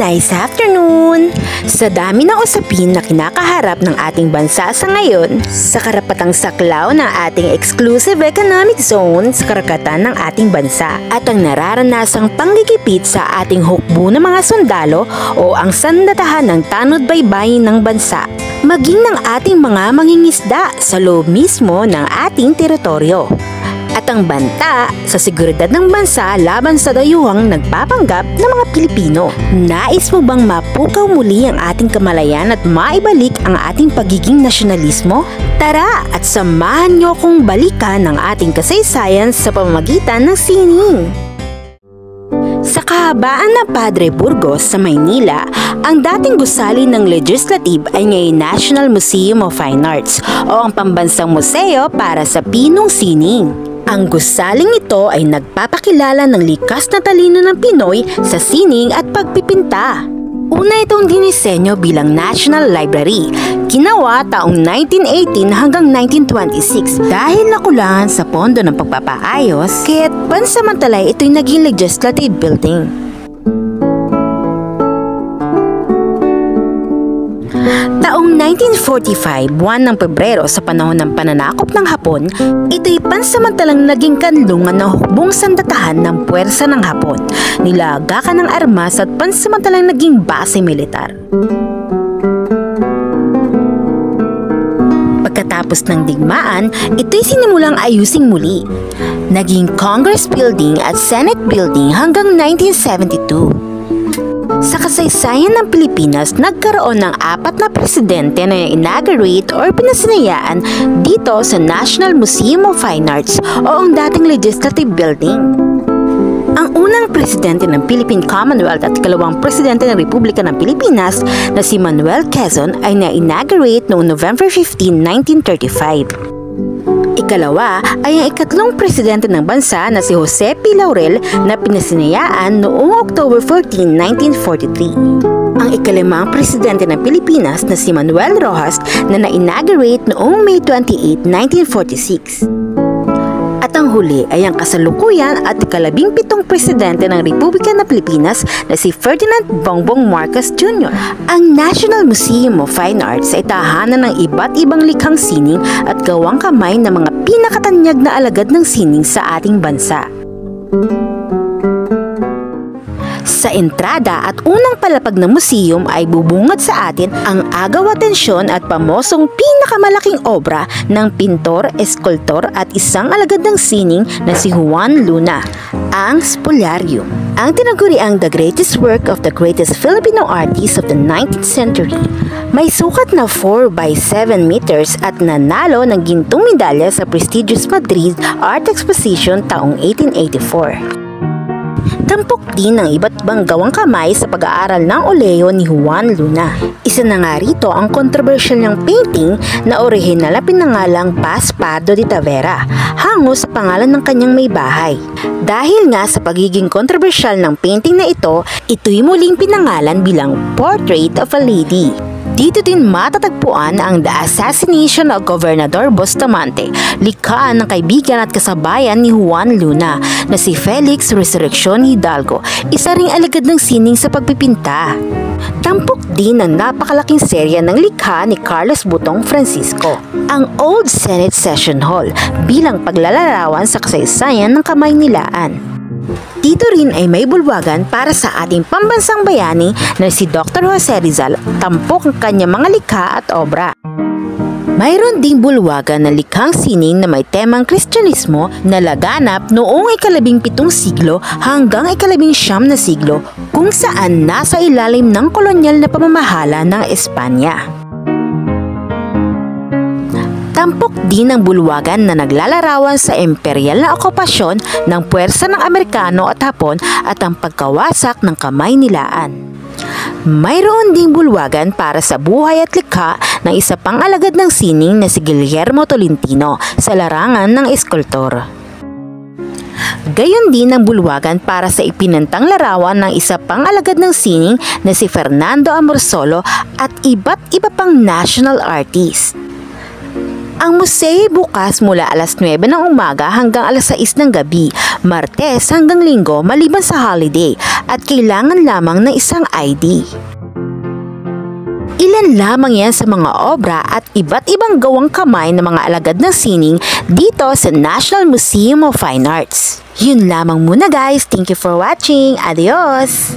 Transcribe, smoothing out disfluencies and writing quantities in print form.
Nice afternoon! Sa dami ng usapin na kinakaharap ng ating bansa sa ngayon, sa karapatang saklaw ng ating exclusive economic zone sa karagatan ng ating bansa at ang nararanasang panggigipit sa ating hukbo ng mga sundalo o ang sandatahan ng tanod baybayin ng bansa, maging ng ating mga mangingisda sa loob mismo ng ating teritoryo. At ang banta sa seguridad ng bansa laban sa dayuhang nagpapanggap ng mga Pilipino. Nais mo bang mapukaw muli ang ating kamalayan at maibalik ang ating pagiging nasyonalismo? Tara at samahan niyo kong balikan ang ating kasaysayan sa pamamagitan ng sining. Sa kahabaan ng Padre Burgos sa Maynila, ang dating gusali ng Legislative ay ngayon National Museum of Fine Arts o ang pambansang museo para sa Pinong Sining. Ang gusaling ito ay nagpapakilala ng likas na talino ng Pinoy sa sining at pagpipinta. Una itong dinisenyo bilang National Library, ginawa taong 1918 hanggang 1926 dahil nakulangan sa pondo ng pagpapaayos, kaya't pansamantala ito'y naging legislative building. Taong 1945, buwan ng Pebrero sa panahon ng pananakop ng Hapon, ito'y pansamantalang naging kanlungan ng hukbong sandatahan ng puwersa ng Hapon, nilagakan ng armas at pansamantalang naging base militar. Pagkatapos ng digmaan, ito'y sinimulang ayusing muli. Naging Congress Building at Senate Building hanggang 1972. Sa kasaysayan ng Pilipinas, nagkaroon ng 4 na presidente na inaugurate or pinasinayaan dito sa National Museum of Fine Arts o ang dating Legislative Building. Ang unang presidente ng Philippine Commonwealth at ikalawang presidente ng Republika ng Pilipinas na si Manuel Quezon ay na-inaugurate noong November 15, 1935. Ikalawa ay ang ikatlong presidente ng bansa na si Jose P. Laurel na pinasinayaan noong October 14, 1943. Ang ikalimang presidente ng Pilipinas na si Manuel Rojas na na-inaugurate noong May 28, 1946. At ang huli ay ang kasalukuyan at ika-17 presidente ng Republika ng Pilipinas na si Ferdinand Bongbong Marcos Jr. Ang National Museum of Fine Arts ay tahanan ng iba't ibang likhang sining at gawang kamay ng mga pinakatanyag na alagad ng sining sa ating bansa. Sa entrada at unang palapag ng museum ay bubungad sa atin ang agaw atensyon at pamosong pinakamalaking obra ng pintor, eskultor at isang alagad ng sining na si Juan Luna, ang Spoliarium. Ang tinaguriang the greatest work of the greatest Filipino artist of the 19th century. May sukat na 4 by 7 meters at nanalo ng gintong medalya sa prestigious Madrid Art Exposition taong 1884. Tampok din ng iba't ibang gawang kamay sa pag-aaral ng oleo ni Juan Luna. Isa na nga rito ang kontrobersyal niyang painting na orihinal na pinangalang Paz Pardo de Tavera, hango sa pangalan ng kanyang may bahay. Dahil nga sa pagiging kontrobersyal ng painting na ito, ito'y muling pinangalan bilang Portrait of a Lady. Dito din matatagpuan ang The Assassination of Gobernador Bustamante, likha ng kaibigan at kasabayan ni Juan Luna na si Felix Resurrección Hidalgo, isa ring alagad ng sining sa pagpipinta. Tampok din ang napakalaking serya ng likha ni Carlos Butong Francisco, ang Old Senate Session Hall, bilang paglalarawan sa kasaysayan ng Kamaynilaan. Dito rin ay may bulwagan para sa ating pambansang bayani na si Dr. Jose Rizal, tampok ang kanyang mga likha at obra. Mayroon ding bulwagan na likhang sining na may temang Kristyanismo na laganap noong ika-17 siglo hanggang ika-19 na siglo, kung saan nasa ilalim ng kolonyal na pamamahala ng Espanya. Tampok din ang bulwagan na naglalarawan sa imperial na okupasyon ng puwersa ng Amerikano at Hapon at ang pagkawasak ng Kamaynilaan. Mayroon ding bulwagan para sa buhay at likha ng isa pang alagad ng sining na si Guillermo Tolentino sa larangan ng eskultor. Gayon din ang bulwagan para sa ipinantang larawan ng isa pang alagad ng sining na si Fernando Amorsolo at iba't iba pang national artist. Ang museo bukas mula alas 9 ng umaga hanggang alas 6 ng gabi, Martes hanggang Linggo maliban sa holiday, at kailangan lamang ng isang ID. Ilan lamang yan sa mga obra at iba't ibang gawang kamay ng mga alagad ng sining dito sa National Museum of Fine Arts. Yun lamang muna guys, thank you for watching, adios!